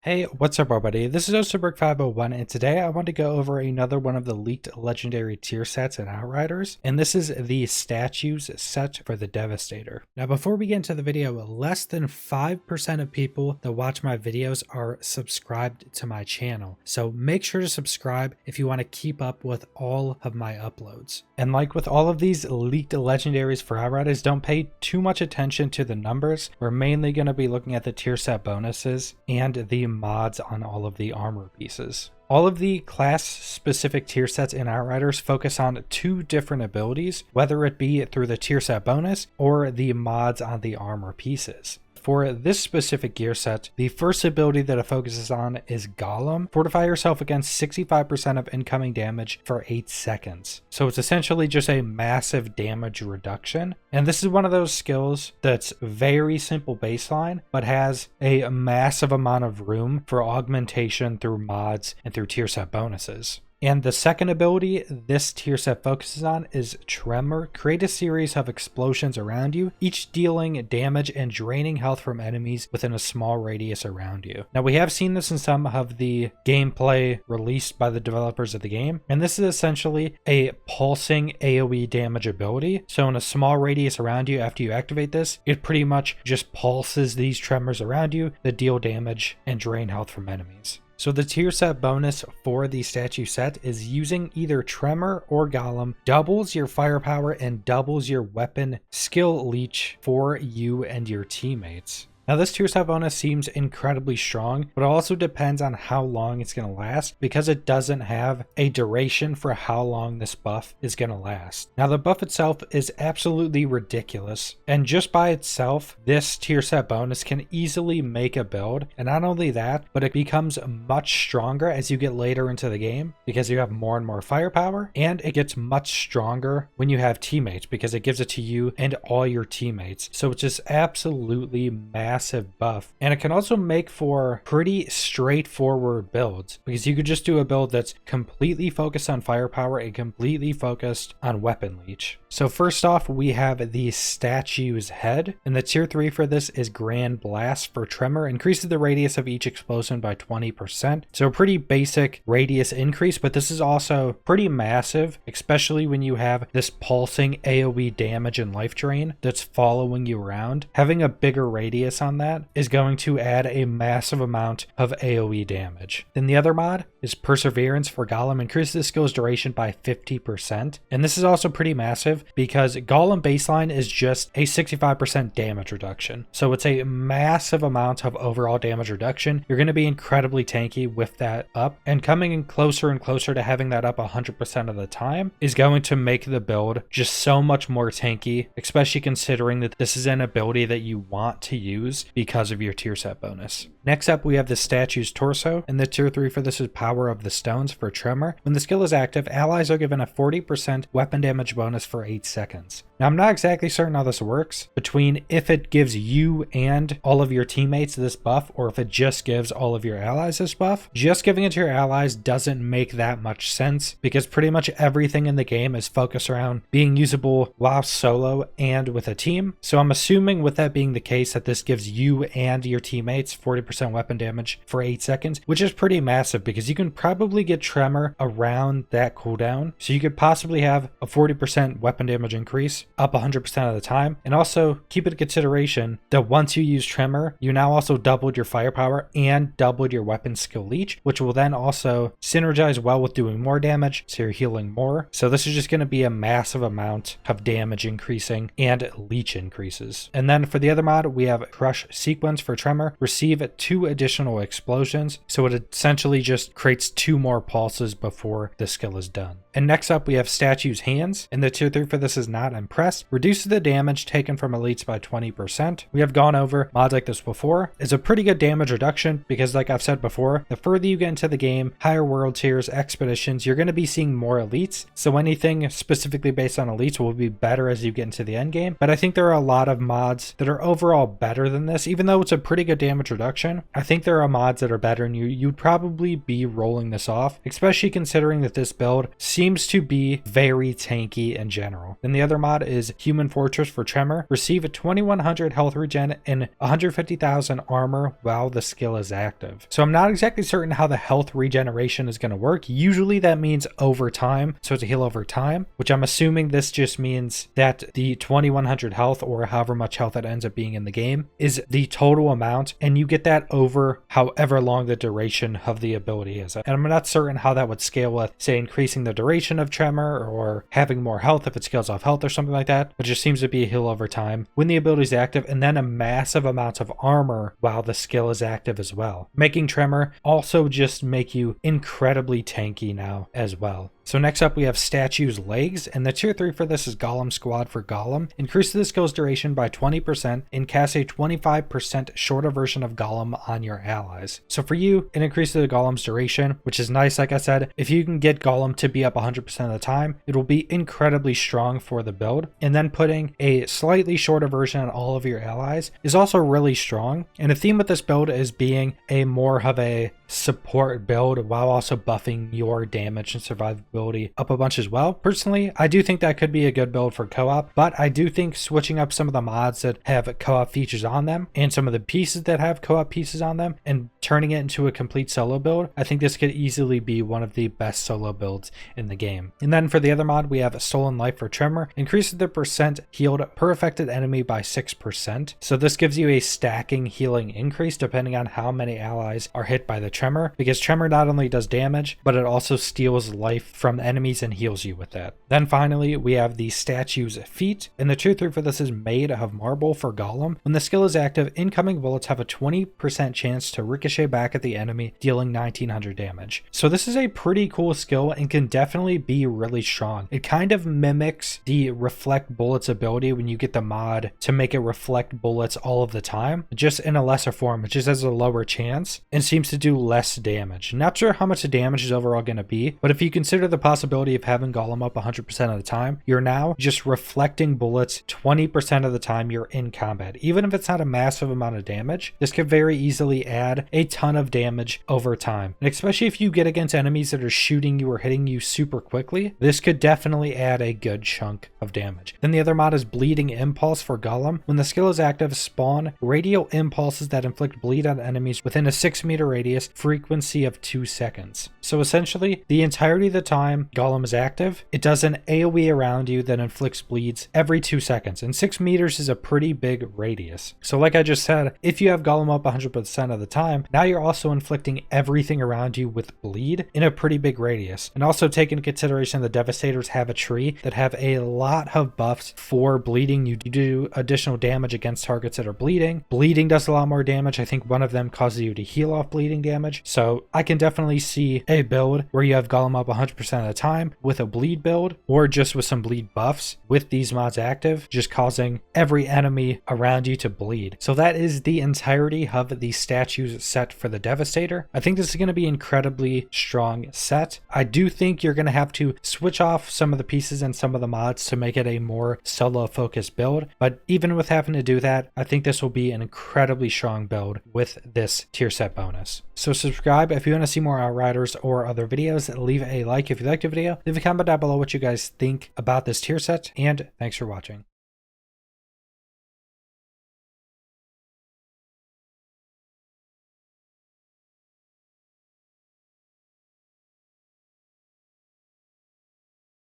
Hey, what's up everybody? This is Osterberg501 and today I want to go over another one of the leaked legendary tier sets in Outriders, and this is the statues set for the Devastator. Now before we get into the video, less than 5% of people that watch my videos are subscribed to my channel, so make sure to subscribe if you want to keep up with all of my uploads. And like with all of these leaked legendaries for Outriders, don't pay too much attention to the numbers. We're mainly going to be looking at the tier set bonuses and the mods on all of the armor pieces. All of the class specific tier sets in Outriders focus on two different abilities, whether it be through the tier set bonus or the mods on the armor pieces. For this specific gear set, the first ability that it focuses on is Golem. Fortify yourself against 65% of incoming damage for 8 seconds. So it's essentially just a massive damage reduction. And this is one of those skills that's very simple baseline, but has a massive amount of room for augmentation through mods and through tier set bonuses. And the second ability this tier set focuses on is Tremor. Create a series of explosions around you, each dealing damage and draining health from enemies within a small radius around you. Now we have seen this in some of the gameplay released by the developers of the game, and this is essentially a pulsing AoE damage ability. So in a small radius around you, after you activate this, it pretty much just pulses these tremors around you that deal damage and drain health from enemies. So the tier set bonus for the statue set is using either Tremor or Golem, doubles your firepower and doubles your weapon skill leech for you and your teammates. Now this tier set bonus seems incredibly strong, but it also depends on how long it's going to last because it doesn't have a duration for how long this buff is going to last. Now the buff itself is absolutely ridiculous, and just by itself this tier set bonus can easily make a build, and not only that, but it becomes much stronger as you get later into the game because you have more and more firepower, and it gets much stronger when you have teammates because it gives it to you and all your teammates. So it's just absolutely massive buff, and it can also make for pretty straightforward builds because you could just do a build that's completely focused on firepower and completely focused on weapon leech. So first off, we have the statue's head, and the tier 3 for this is Grand Blast for Tremor. Increases the radius of each explosion by 20%. So a pretty basic radius increase, but this is also pretty massive, especially when you have this pulsing AoE damage and life drain that's following you around. Having a bigger radius on that is going to add a massive amount of AoE damage. Then the other mod is Perseverance for Golem. Increases the skill's duration by 50%. And this is also pretty massive because Golem baseline is just a 65% damage reduction. So it's a massive amount of overall damage reduction. You're going to be incredibly tanky with that up, and coming in closer and closer to having that up 100% of the time is going to make the build just so much more tanky, especially considering that this is an ability that you want to use because of your tier set bonus. Next up, we have the statue's torso, and the tier 3 for this is Power of the Stones for Tremor. When the skill is active, allies are given a 40% weapon damage bonus for 8 seconds. Now, I'm not exactly certain how this works between if it gives you and all of your teammates this buff or if it just gives all of your allies this buff. Just giving it to your allies doesn't make that much sense because pretty much everything in the game is focused around being usable while solo and with a team. So I'm assuming with that being the case that this gives you and your teammates 40% weapon damage for 8 seconds, which is pretty massive because you can probably get Tremor around that cooldown. So you could possibly have a 40% weapon damage increase up 100% of the time. And also keep in consideration that once you use Tremor, you now also doubled your firepower and doubled your weapon skill leech, which will then also synergize well with doing more damage, so you're healing more. So this is just going to be a massive amount of damage increasing and leech increases. And then for the other mod, we have Crush Sequence for Tremor. Receive 2 additional explosions, so it essentially just creates 2 more pulses before the skill is done. And next up, we have Statue's Hands, and the tier 3 for this is Not Impressed. Reduces the damage taken from elites by 20%. We have gone over mods like this before. It's a pretty good damage reduction because, like I've said before, the further you get into the game, higher world tiers, expeditions, you're going to be seeing more elites. So anything specifically based on elites will be better as you get into the end game. But I think there are a lot of mods that are overall better than this. Even though it's a pretty good damage reduction, I think there are mods that are better, and you'd probably be rolling this off, especially considering that this build seems to be very tanky in general. Then the other mod is Human Fortress for Tremor. Receive a 2100 health regen and 150,000 armor while the skill is active. So I'm not exactly certain how the health regeneration is going to work. Usually that means over time, so to heal over time, which I'm assuming this just means that the 2100 health, or however much health it ends up being in the game, is the total amount, and you get that over however long the duration of the ability is. And I'm not certain how that would scale with, say, increasing the duration of Tremor or having more health if it scales off health or something like that. It just seems to be a heal over time when the ability is active, and then a massive amount of armor while the skill is active as well, making Tremor also just make you incredibly tanky now as well. So next up we have Statue's Legs, and the tier 3 for this is Golem Squad for Golem. Increase the skill's duration by 20% and cast a 25% shorter version of Golem on your allies. So for you, it increases the Golem's duration, which is nice. Like I said, if you can get Golem to be up 100% of the time, it will be incredibly strong for the build. And then putting a slightly shorter version on all of your allies is also really strong. And the theme with this build is being a more of a support build while also buffing your damage and survivability up a bunch as well. Personally, I do think that could be a good build for co-op, but I do think switching up some of the mods that have co-op features on them and some of the pieces that have co-op pieces on them and turning it into a complete solo build, I think this could easily be one of the best solo builds in the game. And then for the other mod, we have Stolen Life for Tremor. Increases the percent healed per affected enemy by 6%. So this gives you a stacking healing increase depending on how many allies are hit by the Tremor, because Tremor not only does damage, but it also steals life from enemies and heals you with that. Then finally, we have the Statue's Feet, and the tier 3 for this is Made of Marble for Golem. When the skill is active, incoming bullets have a 20% chance to ricochet back at the enemy, dealing 1900 damage. So this is a pretty cool skill and can definitely be really strong. It kind of mimics the Reflect Bullets ability when you get the mod to make it reflect bullets all of the time, just in a lesser form. It just has a lower chance and seems to do less damage. Not sure how much the damage is overall going to be, but if you consider the possibility of having Golem up 100% of the time, you're now just reflecting bullets 20% of the time you're in combat. Even if it's not a massive amount of damage, this could very easily add a ton of damage over time. And especially if you get against enemies that are shooting you or hitting you super quickly, this could definitely add a good chunk of damage. Then the other mod is Bleeding Impulse for Golem. When the skill is active, spawn radial impulses that inflict bleed on enemies within a 6-meter radius, frequency of 2 seconds. So essentially, the entirety of the time Golem is active, it does an AoE around you that inflicts bleeds every 2 seconds, and 6 meters is a pretty big radius. So like I just said, if you have Golem up 100% of the time, now you're also inflicting everything around you with bleed in a pretty big radius. And also take into consideration the Devastators have a tree that have a lot of buffs for bleeding. You do additional damage against targets that are bleeding. Bleeding does a lot more damage. I think one of them causes you to heal off bleeding damage. So I can definitely see a build where you have Golem up 100% of the time with a bleed build, or just with some bleed buffs with these mods active, just causing every enemy around you to bleed. So that is the entirety of the statues set for the Devastator. I think this is going to be an incredibly strong set. I do think you're going to have to switch off some of the pieces and some of the mods to make it a more solo focused build, but even with having to do that, I think this will be an incredibly strong build with this tier set bonus. So subscribe if you want to see more Outriders or other videos. Leave a like if you liked the video. Leave a comment down below what you guys think about this tier set, and thanks for watching.